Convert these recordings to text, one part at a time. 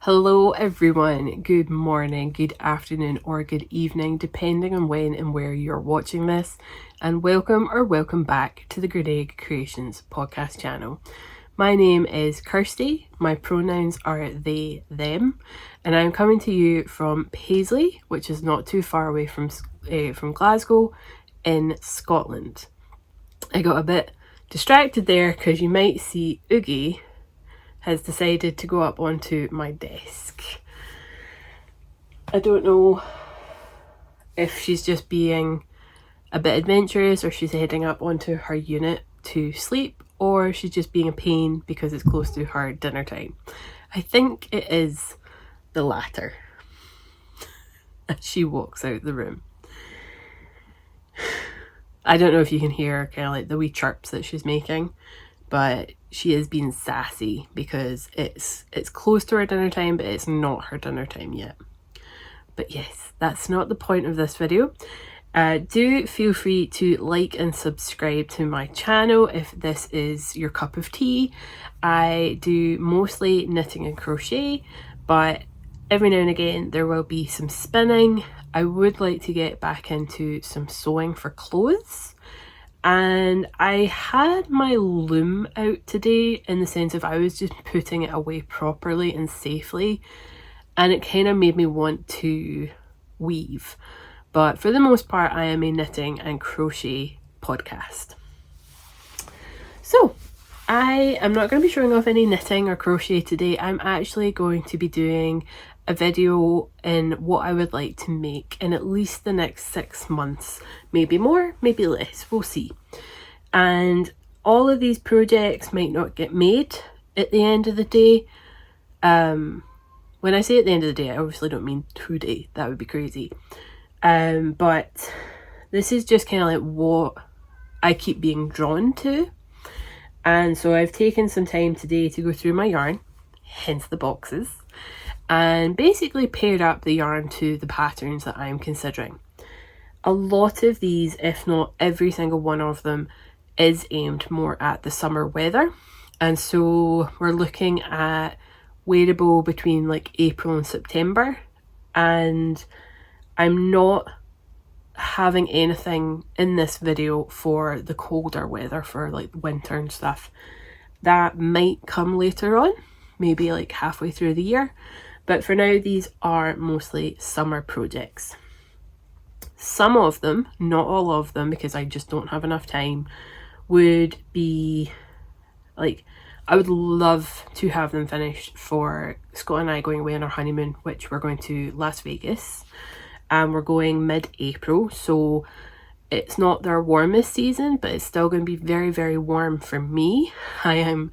Hello everyone, good morning, good afternoon or good evening depending on when and where you're watching this, and welcome back to the GrianaigCreations podcast channel. My name is Kirsty, my pronouns are they, them, and I'm coming to you from Paisley, which is not too far away from Glasgow in Scotland. I got a bit distracted there because you might see Oogie has decided to go up onto my desk. I don't know if she's just being a bit adventurous or she's heading up onto her unit to sleep, or she's just being a pain because it's close to her dinner time. I think it is the latter. As she walks out the room. I don't know if you can hear kind of like the wee chirps that she's making, but she is being sassy because it's close to her dinner time, but it's not her dinner time yet. But yes, that's not the point of this video. Do feel free to like and subscribe to my channel if this is your cup of tea. I do mostly knitting and crochet, but every now and again there will be some spinning. I would like to get back into some sewing for clothes. And I had my loom out today in the sense of I was just putting it away properly and safely, and it kind of made me want to weave. But for the most part, I am a knitting and crochet podcast. So I am not going to be showing off any knitting or crochet today. I'm actually going to be doing a video in what I would like to make in at least the next 6 months, maybe more, maybe less, we'll see. And all of these projects might not get made at the end of the day. When I say at the end of the day, I obviously don't mean today, that would be crazy. But this is just kind of like what I keep being drawn to. And so I've taken some time today to go through my yarn, hence the boxes, and basically paired up the yarn to the patterns that I'm considering. A lot of these, if not every single one of them, is aimed more at the summer weather. And so we're looking at wearable between like April and September. And I'm not having anything in this video for the colder weather, for like winter and stuff. That might come later on, maybe like halfway through the year. But for now, these are mostly summer projects. Some of them, not all of them, because I just don't have enough time, would be like, I would love to have them finished for Scott and I going away on our honeymoon, which we're going to Las Vegas. And we're going mid-April, so it's not their warmest season, but it's still going to be very, very warm for me. I am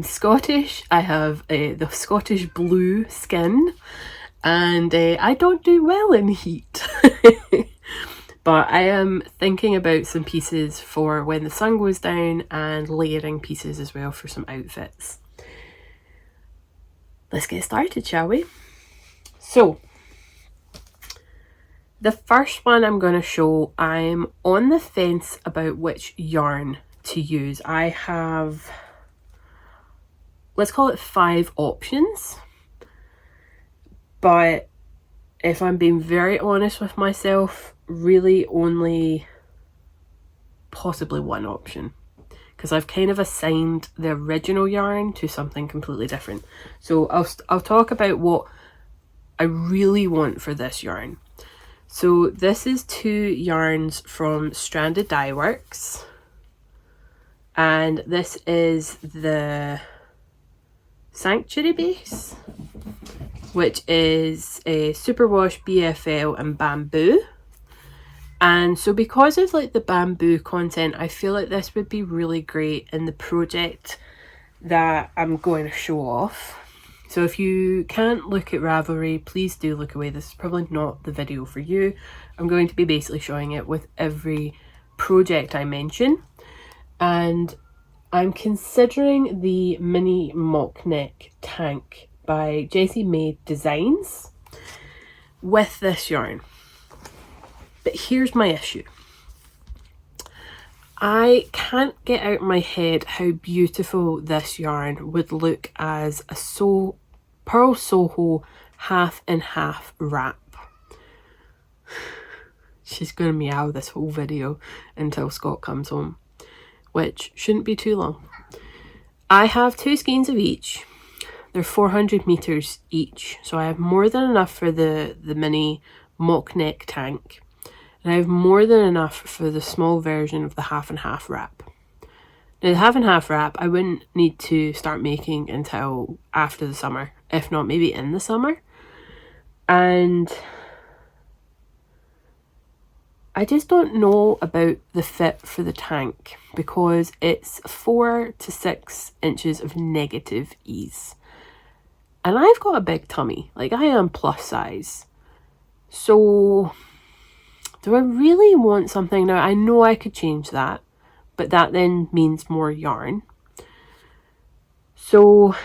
Scottish. I have the Scottish blue skin, and I don't do well in heat. But I am thinking about some pieces for when the sun goes down, and layering pieces as well for some outfits. Let's get started, shall we? So the first one I'm going to show, I'm on the fence about which yarn to use. I have, let's call it 5 options. But if I'm being very honest with myself, really only possibly one option. Because I've kind of assigned the original yarn to something completely different. So I'll talk about what I really want for this yarn. So this is 2 yarns from Stranded Dye Works, and this is the Sanctuary base, which is a superwash, BFL and bamboo. And so because of like the bamboo content, I feel like this would be really great in the project that I'm going to show off. So if you can't look at Ravelry, please do look away. This is probably not the video for you. I'm going to be basically showing it with every project I mention. And I'm considering the mini mock neck tank by Jessie May Designs with this yarn. But here's my issue. I can't get out of my head how beautiful this yarn would look as a sew Pearl Soho half and half wrap. She's going to meow this whole video until Scott comes home, which shouldn't be too long. I have 2 skeins of each. They're 400 meters each, so I have more than enough for the mini mock neck tank, and I have more than enough for the small version of the half and half wrap. Now the half and half wrap I wouldn't need to start making until after the summer, if not maybe in the summer. And I just don't know about the fit for the tank because it's 4 to 6 inches of negative ease. And I've got a big tummy, like I am plus size. So do I really want something? Now I know I could change that, but that then means more yarn. So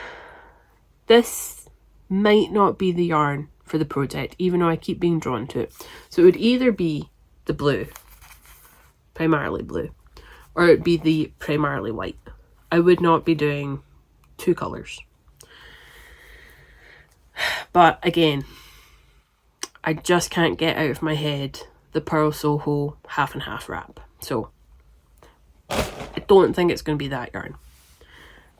this might not be the yarn for the project, even though I keep being drawn to it. So it would either be the blue, primarily blue, or it'd be the primarily white. I would not be doing 2 colours. But again, I just can't get out of my head the Pearl Soho half and half wrap. So I don't think it's going to be that yarn.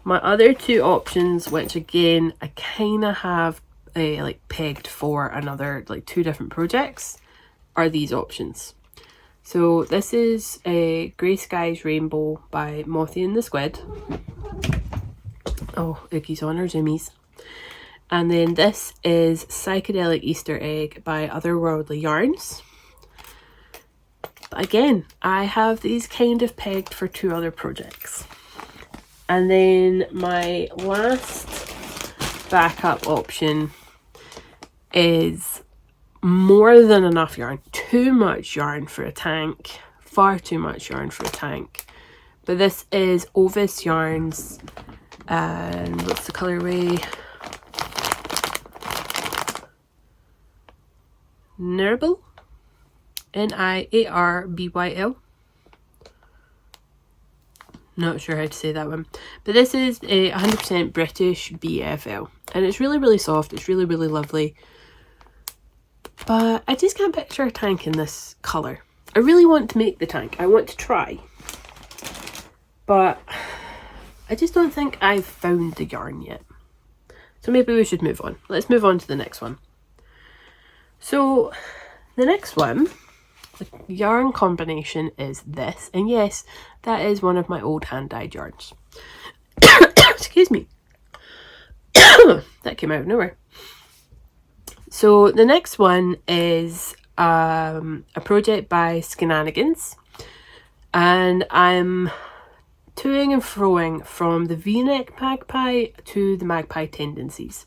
My other 2 options, which again I kind of have like pegged for another, like 2 different projects, are these options. So this is a Grey Skies Rainbow by Mothie and the Squid. Oh, Iggy's on her zoomies. And then this is Psychedelic Easter Egg by Otherworldly Yarns. But again, I have these kind of pegged for 2 other projects. And then my last backup option is more than enough yarn. Too much yarn for a tank. Far too much yarn for a tank. But this is Ovis Yarns. And what's the colourway? Nirbyl. Niarbyl. Not sure how to say that one. But this is a 100% British BFL. And it's really, really soft. It's really, really lovely. But I just can't picture a tank in this colour. I really want to make the tank. I want to try. But I just don't think I've found the yarn yet. So maybe we should move on. Let's move on to the next one. So the next one, the yarn combination is this. And yes, that is one of my old hand-dyed yarns. Excuse me. That came out of nowhere. So the next one is a project by Skeinanigans, and I'm toing and froing from the V-neck Magpie to the Magpie tendencies.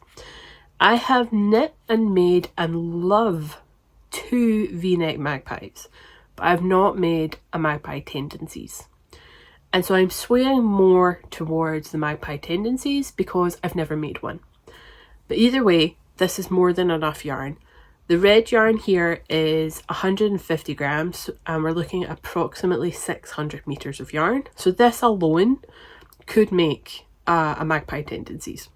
I have knit and made and love 2 V-neck Magpies, but I've not made a Magpie tendencies. And so I'm swaying more towards the Magpie tendencies because I've never made one. But either way, this is more than enough yarn. The red yarn here is 150 grams and we're looking at approximately 600 meters of yarn. So this alone could make a Magpie tendencies.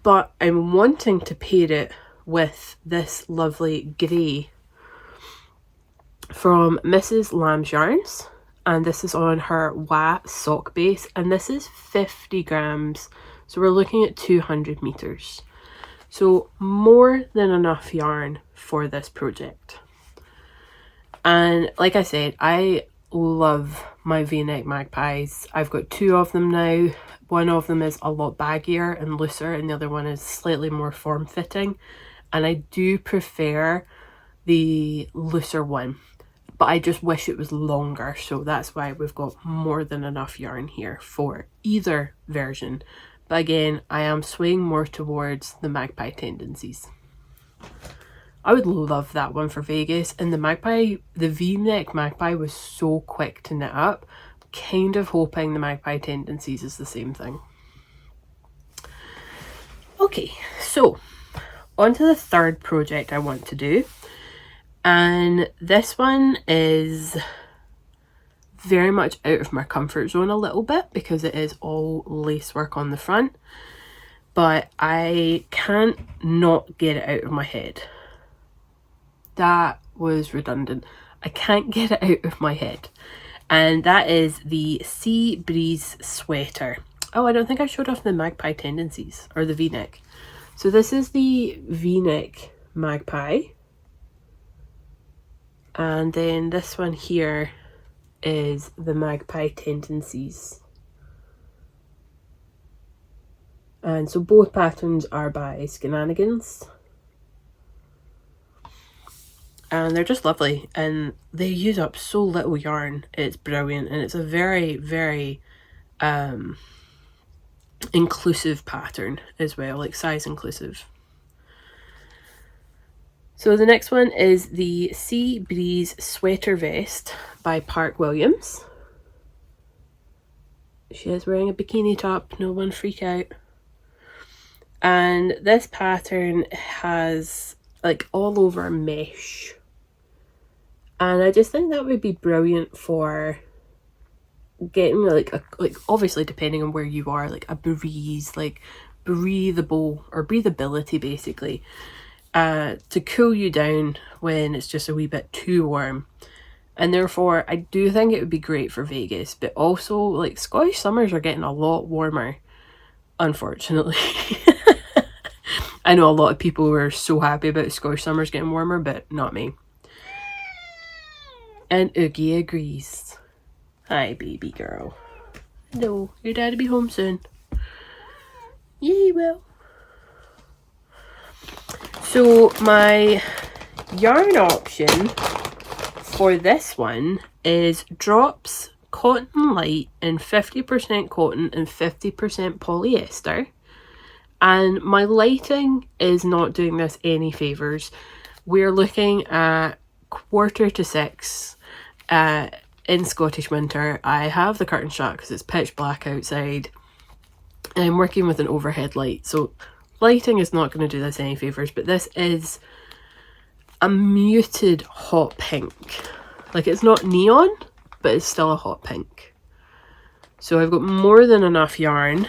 But I'm wanting to pair it with this lovely grey from Mrs. Lamb's Yarns. And this is on her WA sock base. And this is 50 grams. So we're looking at 200 meters. So more than enough yarn for this project. And like I said, I love my V-neck Magpies. I've got 2 of them now. One of them is a lot baggier and looser and the other one is slightly more form-fitting. And I do prefer the looser one. But I just wish it was longer. So that's why we've got more than enough yarn here for either version. But again, I am swaying more towards the Magpie tendencies. I would love that one for Vegas. And the Magpie, the V-neck Magpie was so quick to knit up. Kind of hoping the Magpie tendencies is the same thing. Okay, so on to the third project I want to do. And this one is very much out of my comfort zone a little bit because it is all lace work on the front. but I can't not get it out of my head. That was redundant. I can't get it out of my head. And that is the Sea Breeze Sweater. Oh, I don't think I showed off the Magpie tendencies, or the V-neck. So this is the V-neck Magpie. And then this one here is the Magpie tendencies. And so both patterns are by Skeinanigans. And they're just lovely, and they use up so little yarn. It's brilliant, and it's a very, very inclusive pattern as well, like size inclusive. So the next one is the Sea Breeze Sweater Vest by Park Williams. She is wearing a bikini top, no one freak out. And this pattern has like all over mesh, and I just think that would be brilliant for getting like obviously depending on where you are, like a breeze, like breathable or breathability basically, to cool you down when it's just a wee bit too warm. And therefore I do think it would be great for Vegas, but also like Scottish summers are getting a lot warmer, unfortunately. I know a lot of people were so happy about Scottish summers getting warmer, but not me. And Oogie agrees. Hi, baby girl. Hello, your dad'll be home soon. Yeah, he will. So my yarn option for this one is drops cotton light in 50% cotton and 50% polyester. And my lighting is not doing this any favours. We're looking at 5:45 in Scottish winter. I have the curtain shut because it's pitch black outside. And I'm working with an overhead light, so lighting is not going to do this any favours. But this is a muted hot pink. Like, it's not neon, but it's still a hot pink. So I've got more than enough yarn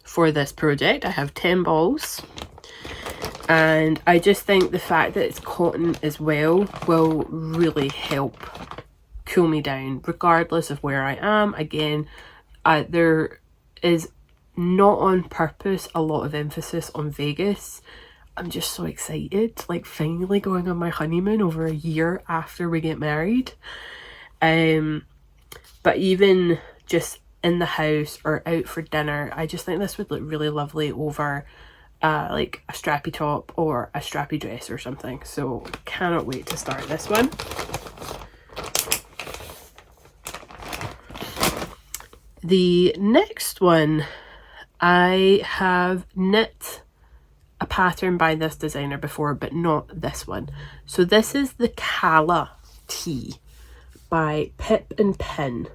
for this project. I have 10 balls, and I just think the fact that it's cotton as well will really help cool me down regardless of where I am. Again, there is not on purpose a lot of emphasis on Vegas. I'm just so excited, like finally going on my honeymoon over a year after we get married. But even just in the house or out for dinner, I just think this would look really lovely over like a strappy top or a strappy dress or something. So cannot wait to start this one. The next one, I have knit a pattern by this designer before, but not this one. So this is the Cala tee by Pip and Pin.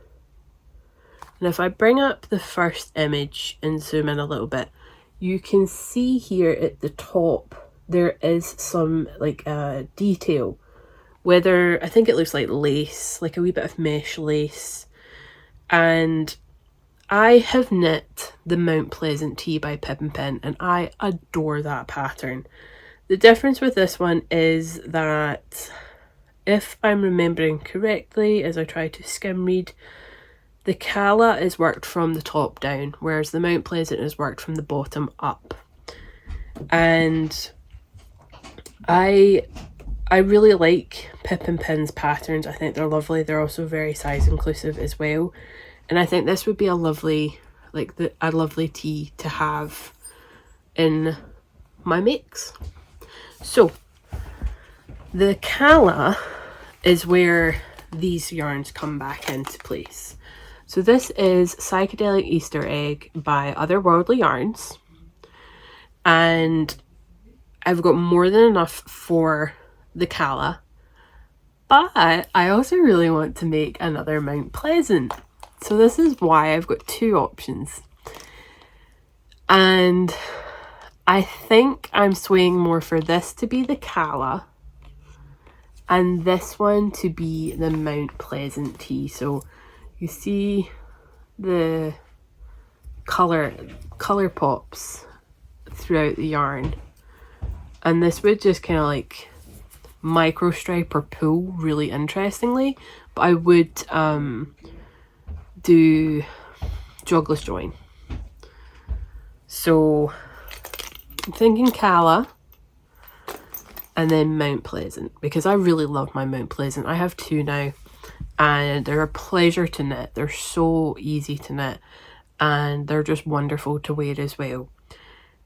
And if I bring up the first image and zoom in a little bit, you can see here at the top there is some like detail, whether I think it looks like lace, like a wee bit of mesh lace. And I have knit the Mount Pleasant tee by Pip and Pin, and I adore that pattern. The difference with this one is that, if I'm remembering correctly, as I try to skim read, the Cala is worked from the top down, whereas the Mount Pleasant is worked from the bottom up. And I really like Pip and Pin's patterns. I think they're lovely. They're also very size inclusive as well. And I think this would be a lovely, a lovely tee to have in my mix. So the Cala is where these yarns come back into place. So this is Psychedelic Easter Egg by Otherworldly Yarns. And I've got more than enough for the Cala. But I also really want to make another Mount Pleasant. So this is why I've got two options. And I think I'm swaying more for this to be the Cala and this one to be the Mount Pleasant tee. So you see the colour pops throughout the yarn, and this would just kind of like micro stripe or pull really interestingly, but I would do jogless join. So I'm thinking Calla and then Mount Pleasant, because I really love my Mount Pleasant. I have 2 now and they're a pleasure to knit. They're so easy to knit and they're just wonderful to wear as well.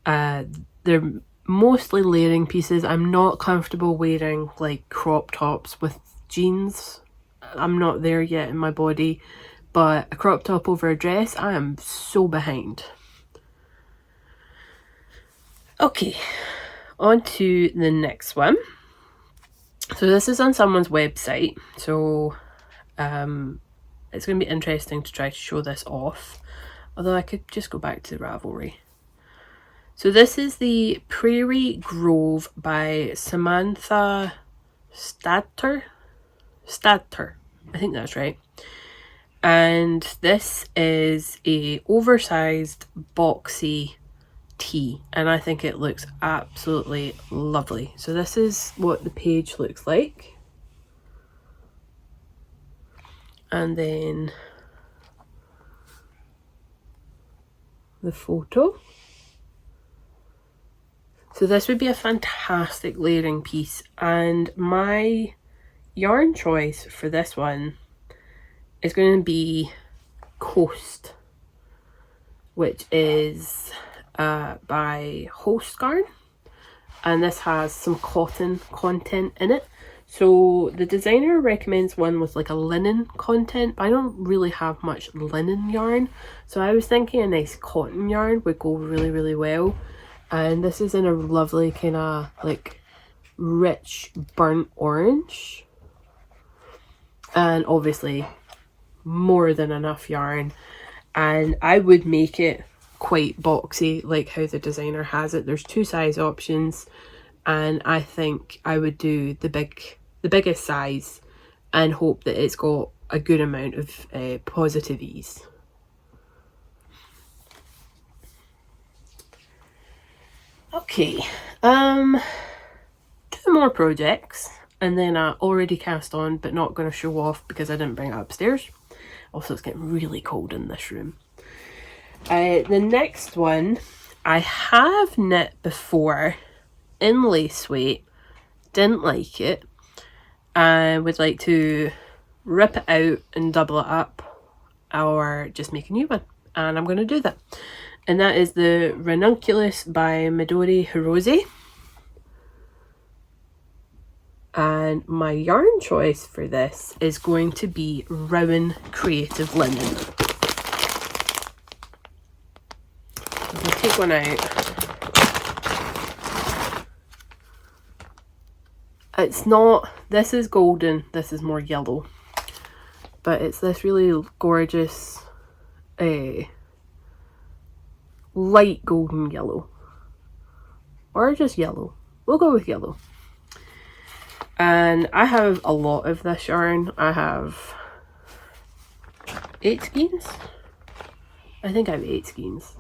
They're mostly layering pieces. I'm not comfortable wearing like crop tops with jeans. I'm not there yet in my body, but a crop top over a dress, I am so behind. Okay, on to the next one. So this is on someone's website, so it's going to be interesting to try to show this off, although I could just go back to Ravelry. So this is the Prairie Grove by Samantha Stadter, I think that's right. And this is a oversized boxy tee, and I think it looks absolutely lovely. So this is what the page looks like, and then the photo. So this would be a fantastic layering piece, and my yarn choice for this one is going to be Coast, which is by Host Garn, and this has some cotton content in it. So the designer recommends one with like a linen content, but I don't really have much linen yarn, so I was thinking a nice cotton yarn would go really, really well. And this is in a lovely kind of like rich burnt orange, and obviously more than enough yarn, and I would make it quite boxy like how the designer has it. There's 2 size options, and I think I would do the biggest size and hope that it's got a good amount of positive ease. Okay, 2 more projects, and then I already cast on but not going to show off because I didn't bring it upstairs. Also, it's getting really cold in this room. The next one I have knit before in lace weight, didn't like it, and would like to rip it out and double it up or just make a new one, and I'm going to do that. And that is the Ranunculus by Midori Hirose. And my yarn choice for this is going to be Rowan Creative Linen. I'll take one out. It's not, this is golden, this is more yellow. But it's this really gorgeous light golden yellow, or just yellow. We'll go with yellow. And I have a lot of this yarn. I have 8 skeins. I think I have 8 skeins,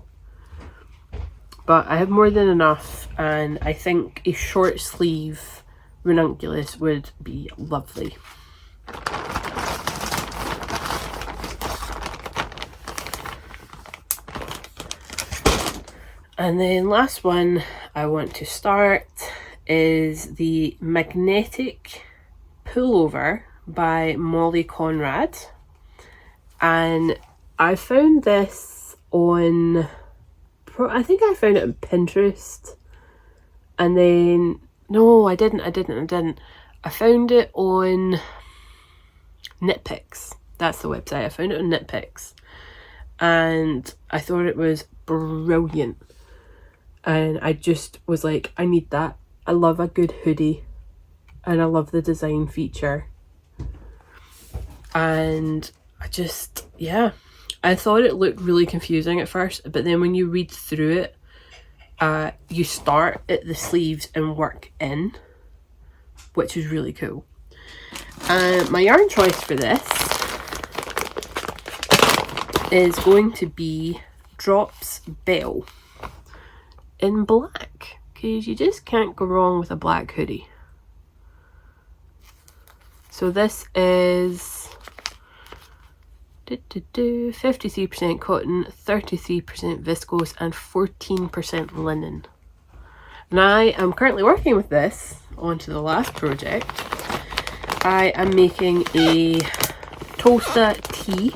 but I have more than enough, and I think a short sleeve ranunculus would be lovely. And then last one I want to start is the Magnetic Pullover by Mollie Conrad. And I found this on, I think I found it on Pinterest. And then, no, I didn't. I found it on KnitPicks. That's the website. I found it on KnitPicks. And I thought it was brilliant. And I just was like, I need that. I love a good hoodie. And I love the design feature. And I just, yeah. I thought it looked really confusing at first. But then when you read through it, you start at the sleeves and work in, which is really cool. My yarn choice for this is going to be Drops Bell in black, because you just can't go wrong with a black hoodie. So this is 53% cotton, 33% viscose, and 14% linen. And I am currently working with this onto the last project. I am making a toaster tee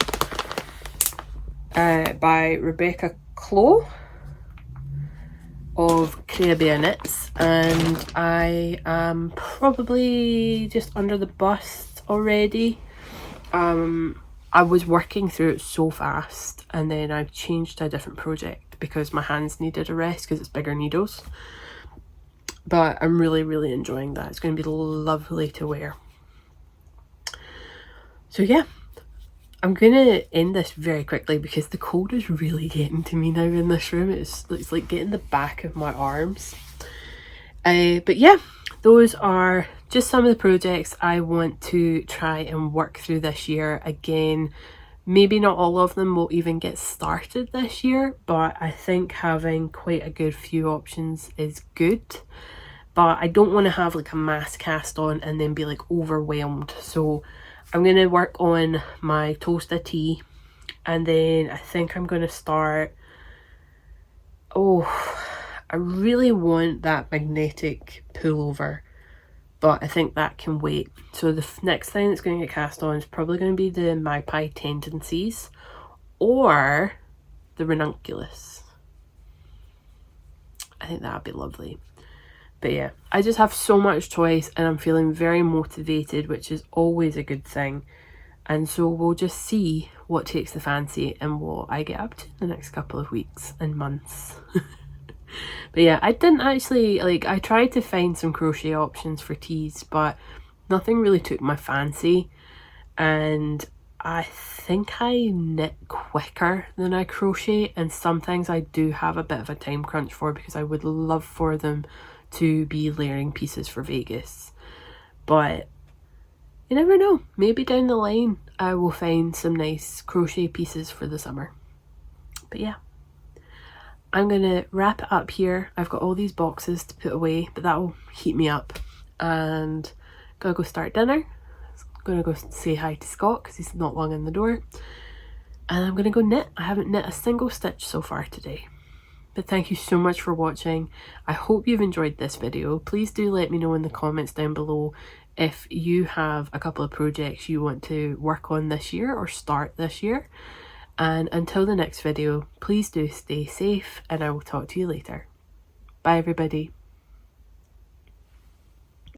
by Rebecca Clow of Grianaig, and I am probably just under the bust already. I was working through it so fast, and then I've changed to a different project because my hands needed a rest because it's bigger needles. But I'm really enjoying that. It's going to be lovely to wear. So yeah, I'm going to end this very quickly because the cold is really getting to me now in this room. It's like getting the back of my arms. But yeah, those are just some of the projects I want to try and work through this year. Again, maybe not all of them will even get started this year, but I think having quite a good few options is good. But I don't want to have like a mass cast on and then be like overwhelmed. So I'm going to work on my toaster tee, and then I think I'm going to start, I really want that magnetic pullover, but I think that can wait. So the next thing that's going to get cast on is probably going to be the Magpie Tendencies or the Ranunculus. I think that would be lovely. But yeah, I just have so much choice and I'm feeling very motivated, which is always a good thing. And so we'll just see what takes the fancy and what I get up to the next couple of weeks and months. But yeah, I didn't actually, I tried to find some crochet options for tees, but nothing really took my fancy. And I think I knit quicker than I crochet, and some things I do have a bit of a time crunch for because I would love for them to be layering pieces for Vegas. But you never know, maybe down the line I will find some nice crochet pieces for the summer. But yeah, I'm gonna wrap it up here. I've got all these boxes to put away, but that will heat me up, and gotta go start dinner. Gonna go say hi to Scott because he's not long in the door, and I'm gonna go knit. I haven't knit a single stitch so far today. But thank you so much for watching. I hope you've enjoyed this video. Please do let me know in the comments down below if you have a couple of projects you want to work on this year or start this year. And until the next video, please do stay safe, and I will talk to you later. Bye everybody.